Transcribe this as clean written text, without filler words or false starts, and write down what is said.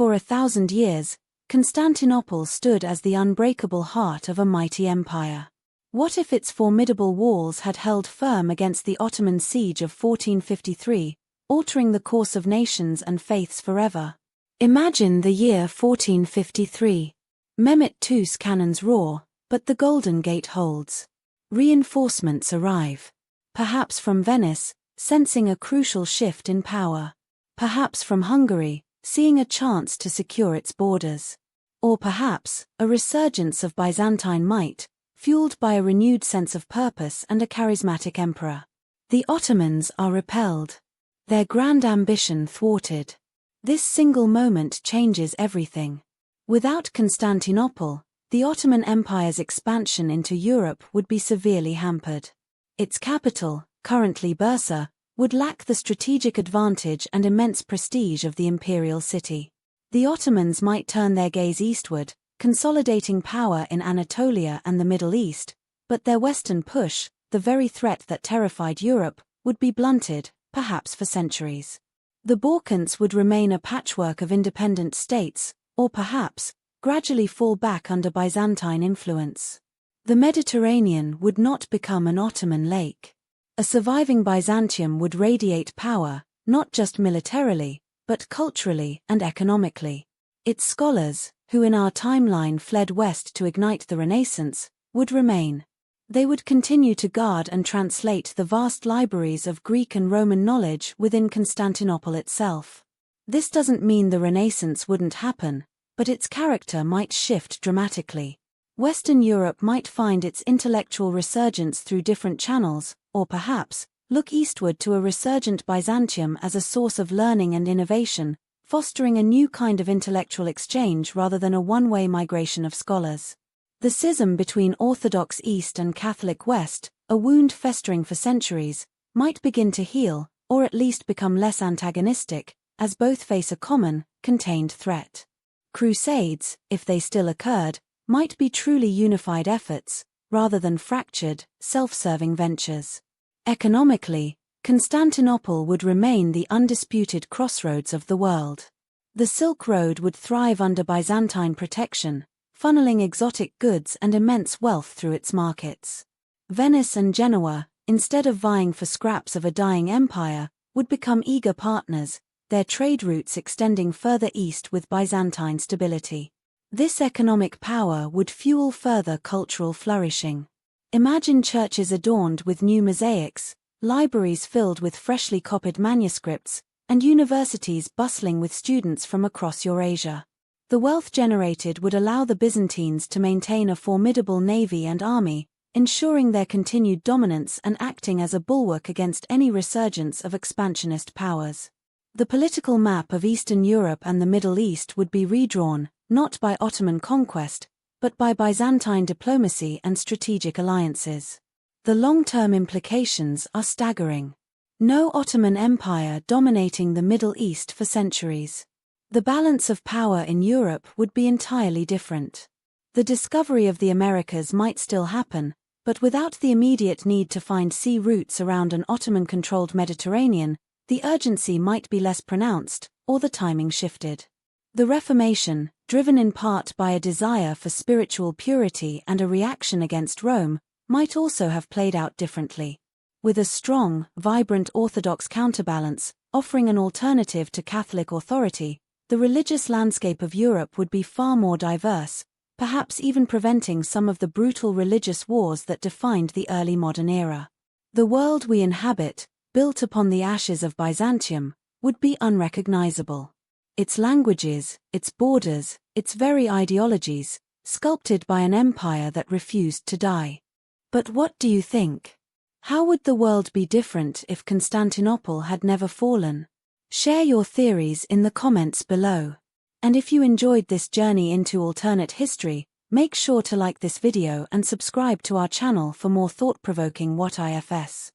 For 1,000 years, Constantinople stood as the unbreakable heart of a mighty empire. What if its formidable walls had held firm against the Ottoman siege of 1453, altering the course of nations and faiths forever? Imagine the year 1453. Mehmet II's cannons roar, but the Golden Gate holds. Reinforcements arrive. Perhaps from Venice, sensing a crucial shift in power. Perhaps from Hungary, seeing a chance to secure its borders. Or perhaps, a resurgence of Byzantine might, fueled by a renewed sense of purpose and a charismatic emperor. The Ottomans are repelled. Their grand ambition thwarted. This single moment changes everything. Without Constantinople, the Ottoman Empire's expansion into Europe would be severely hampered. Its capital, currently Bursa, would lack the strategic advantage and immense prestige of the imperial city. The Ottomans might turn their gaze eastward, consolidating power in Anatolia and the Middle East, but their western push, the very threat that terrified Europe, would be blunted, perhaps for centuries. The Balkans would remain a patchwork of independent states, or perhaps, gradually fall back under Byzantine influence. The Mediterranean would not become an Ottoman lake. A surviving Byzantium would radiate power, not just militarily, but culturally and economically. Its scholars, who in our timeline fled west to ignite the Renaissance, would remain. They would continue to guard and translate the vast libraries of Greek and Roman knowledge within Constantinople itself. This doesn't mean the Renaissance wouldn't happen, but its character might shift dramatically. Western Europe might find its intellectual resurgence through different channels, or perhaps, look eastward to a resurgent Byzantium as a source of learning and innovation, fostering a new kind of intellectual exchange rather than a one-way migration of scholars. The schism between Orthodox East and Catholic West, a wound festering for centuries, might begin to heal, or at least become less antagonistic, as both face a common, contained threat. Crusades, if they still occurred, might be truly unified efforts, rather than fractured, self-serving ventures. Economically, Constantinople would remain the undisputed crossroads of the world. The Silk Road would thrive under Byzantine protection, funneling exotic goods and immense wealth through its markets. Venice and Genoa, instead of vying for scraps of a dying empire, would become eager partners, their trade routes extending further east with Byzantine stability. This economic power would fuel further cultural flourishing. Imagine churches adorned with new mosaics, libraries filled with freshly copied manuscripts, and universities bustling with students from across Eurasia. The wealth generated would allow the Byzantines to maintain a formidable navy and army, ensuring their continued dominance and acting as a bulwark against any resurgence of expansionist powers. The political map of Eastern Europe and the Middle East would be redrawn, not by Ottoman conquest, but by Byzantine diplomacy and strategic alliances. The long-term implications are staggering. No Ottoman Empire dominating the Middle East for centuries. The balance of power in Europe would be entirely different. The discovery of the Americas might still happen, but without the immediate need to find sea routes around an Ottoman-controlled Mediterranean, the urgency might be less pronounced, or the timing shifted. The Reformation, driven in part by a desire for spiritual purity and a reaction against Rome, might also have played out differently. With a strong, vibrant Orthodox counterbalance, offering an alternative to Catholic authority, the religious landscape of Europe would be far more diverse, perhaps even preventing some of the brutal religious wars that defined the early modern era. The world we inhabit, built upon the ashes of Byzantium, would be unrecognizable. Its languages, its borders, its very ideologies, sculpted by an empire that refused to die. But what do you think? How would the world be different if Constantinople had never fallen? Share your theories in the comments below. And if you enjoyed this journey into alternate history, make sure to like this video and subscribe to our channel for more thought-provoking What IFS.